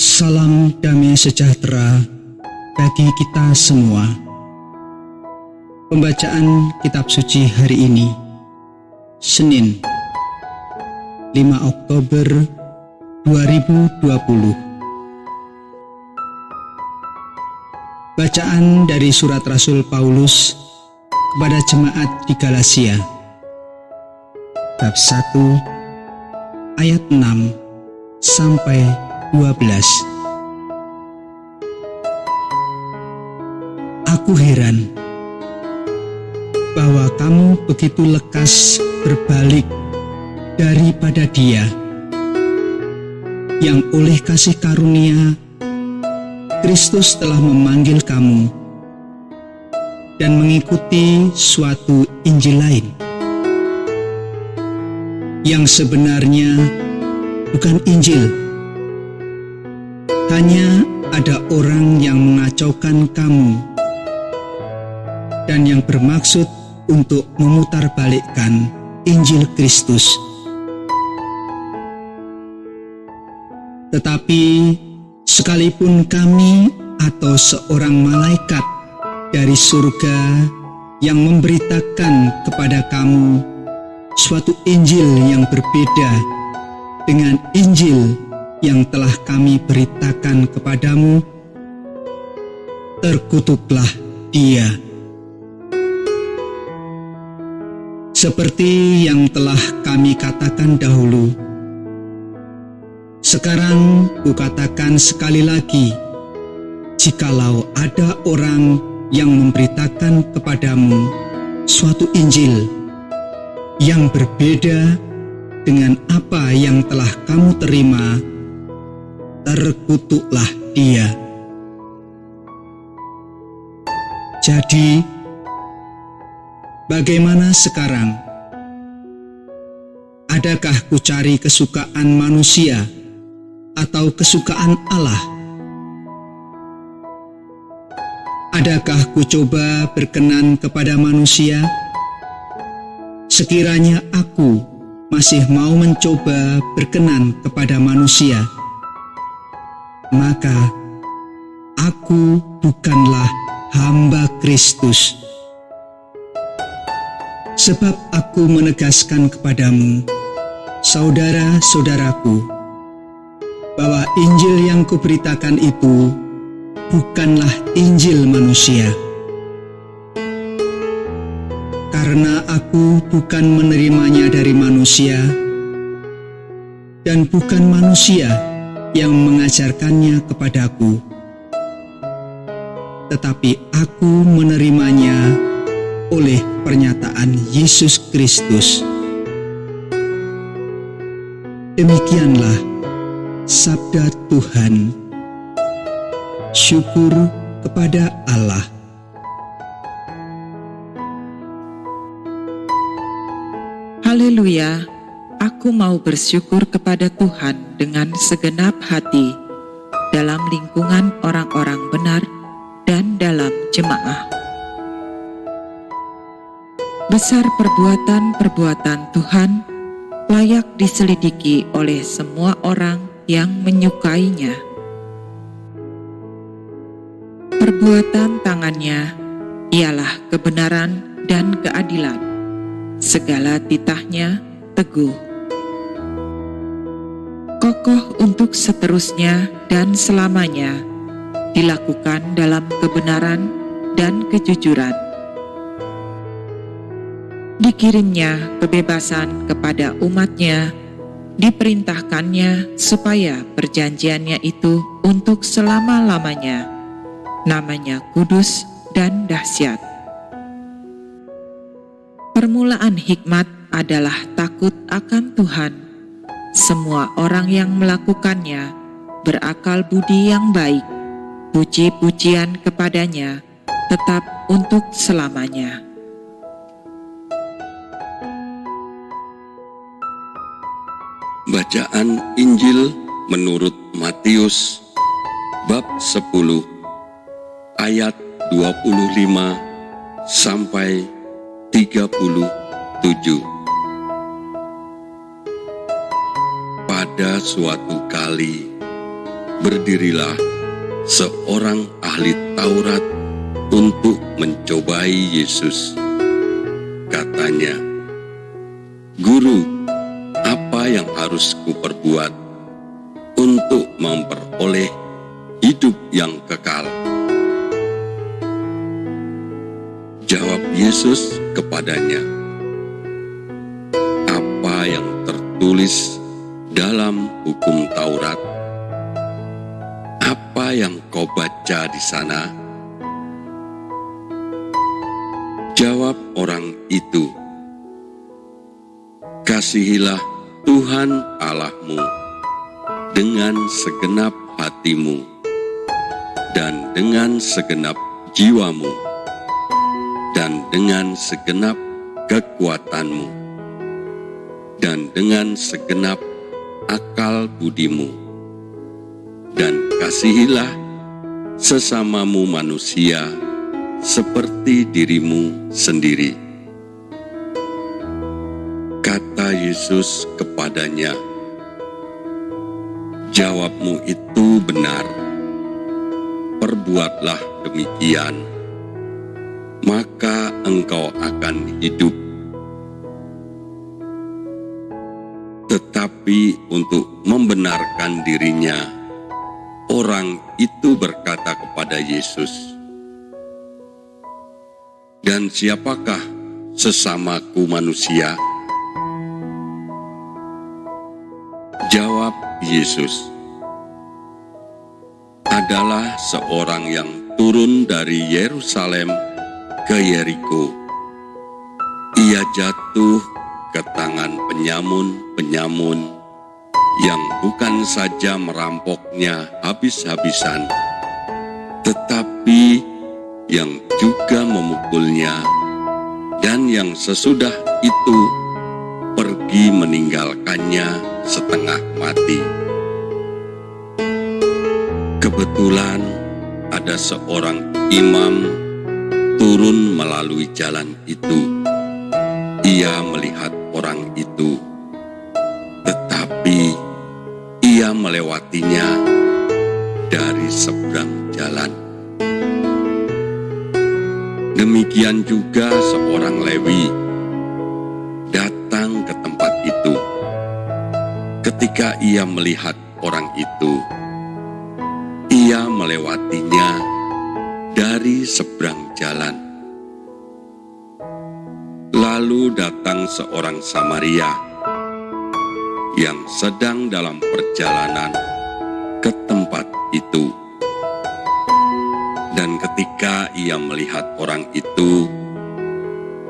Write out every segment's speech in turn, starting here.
Salam damai sejahtera bagi kita semua. Pembacaan kitab suci hari ini, Senin, 5 Oktober 2020. Bacaan dari surat Rasul Paulus kepada jemaat di Galatia, bab 1 ayat 6 sampai 12. Aku heran bahwa kamu begitu lekas berbalik daripada Dia yang oleh kasih karunia Kristus telah memanggil kamu dan mengikuti suatu Injil lain yang sebenarnya bukan Injil. Hanya ada orang yang mengacaukan kamu dan yang bermaksud untuk memutarbalikkan Injil Kristus. Tetapi sekalipun kami atau seorang malaikat dari surga yang memberitakan kepada kamu suatu Injil yang berbeda dengan Injil yang telah kami beritakan kepadamu, terkutuklah dia. Seperti yang telah kami katakan dahulu, sekarang kukatakan sekali lagi, jikalau ada orang yang memberitakan kepadamu suatu Injil yang berbeda dengan apa yang telah kamu terima, terkutuklah dia. Jadi, bagaimana sekarang? Adakah kucari kesukaan manusia atau kesukaan Allah? Adakah kucoba berkenan kepada manusia? Sekiranya aku masih mau mencoba berkenan kepada manusia, maka aku bukanlah hamba Kristus. Sebab aku menegaskan kepadamu, saudara-saudaraku, bahwa Injil yang kuberitakan itu bukanlah Injil manusia. Karena aku bukan menerimanya dari manusia, dan bukan manusia yang mengajarkannya kepadaku, tetapi aku menerimanya oleh pernyataan Yesus Kristus. Demikianlah sabda Tuhan. Syukur kepada Allah. Haleluya. Aku mau bersyukur kepada Tuhan dengan segenap hati dalam lingkungan orang-orang benar dan dalam jemaah. Besar perbuatan-perbuatan Tuhan, layak diselidiki oleh semua orang yang menyukainya. Perbuatan tangannya ialah kebenaran dan keadilan. Segala titahnya teguh, kokoh untuk seterusnya dan selamanya, dilakukan dalam kebenaran dan kejujuran. Dikirimnya kebebasan kepada umatnya, diperintahkannya supaya perjanjiannya itu untuk selama-lamanya, namanya kudus dan dahsyat. Permulaan hikmat adalah takut akan Tuhan. Semua orang yang melakukannya berakal budi yang baik. Puji-pujian kepadanya tetap untuk selamanya. Bacaan Injil menurut Matius bab 10 ayat 25 sampai 37. Pada suatu kali berdirilah seorang ahli Taurat untuk mencobai Yesus. Katanya, "Guru, apa yang harus kuperbuat untuk memperoleh hidup yang kekal?" Jawab Yesus kepadanya, "Apa yang tertulis dalam hukum Taurat? Apa yang kau baca di sana?" Jawab orang itu, "Kasihilah Tuhan Allahmu dengan segenap hatimu dan dengan segenap jiwamu dan dengan segenap kekuatanmu dan dengan segenap akal budimu, dan kasihilah sesamamu manusia seperti dirimu sendiri." Kata Yesus kepadanya, "Jawabmu itu benar. Perbuatlah demikian, maka engkau akan hidup." Tetapi untuk membenarkan dirinya, orang itu berkata kepada Yesus, "Dan siapakah sesamaku manusia?" Jawab Yesus, "Adalah seorang yang turun dari Yerusalem ke Yeriko. Ia jatuh ke tangan penyamun-penyamun yang bukan saja merampoknya habis-habisan, tetapi yang juga memukulnya, dan yang sesudah itu pergi meninggalkannya setengah mati. Kebetulan ada seorang imam turun melalui jalan itu. Ia melihat orang itu, tetapi ia melewatinya dari seberang jalan. Demikian juga seorang Lewi datang ke tempat itu. Ketika ia melihat orang itu, ia melewatinya dari seberang jalan. Lalu datang seorang Samaria yang sedang dalam perjalanan ke tempat itu. Dan ketika ia melihat orang itu,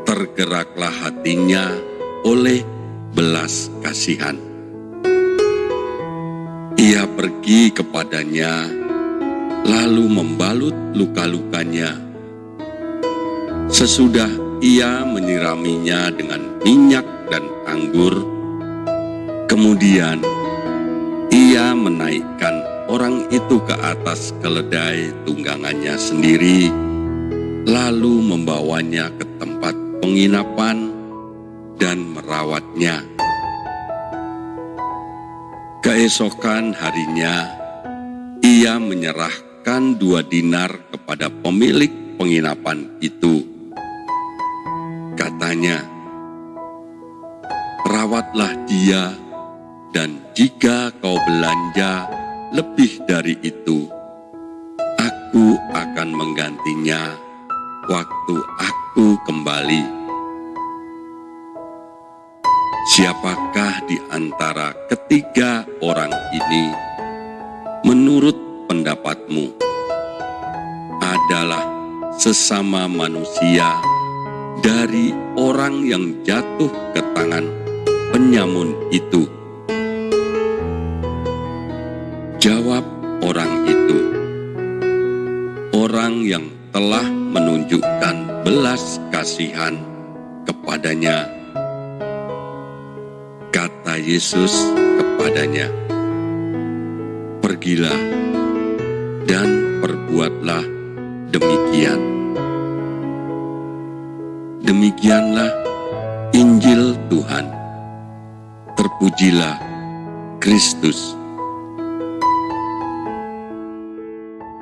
tergeraklah hatinya oleh belas kasihan. Ia pergi kepadanya, lalu membalut luka-lukanya. Sesudah ia menyiraminya dengan minyak dan anggur, kemudian ia menaikkan orang itu ke atas keledai tunggangannya sendiri, lalu membawanya ke tempat penginapan dan merawatnya. Keesokan harinya, ia menyerahkan 2 dinar kepada pemilik penginapan itu. Katanya, "Rawatlah dia, dan jika kau belanja lebih dari itu, aku akan menggantinya waktu aku kembali." Siapakah di antara ketiga orang ini, menurut pendapatmu, adalah sesama manusia dari orang yang jatuh ke tangan penyamun itu? Jawab orang itu, "Orang yang telah menunjukkan belas kasihan kepadanya." Kata Yesus kepadanya, "Pergilah dan perbuatlah demikian." Demikianlah Injil Tuhan. Terpujilah Kristus.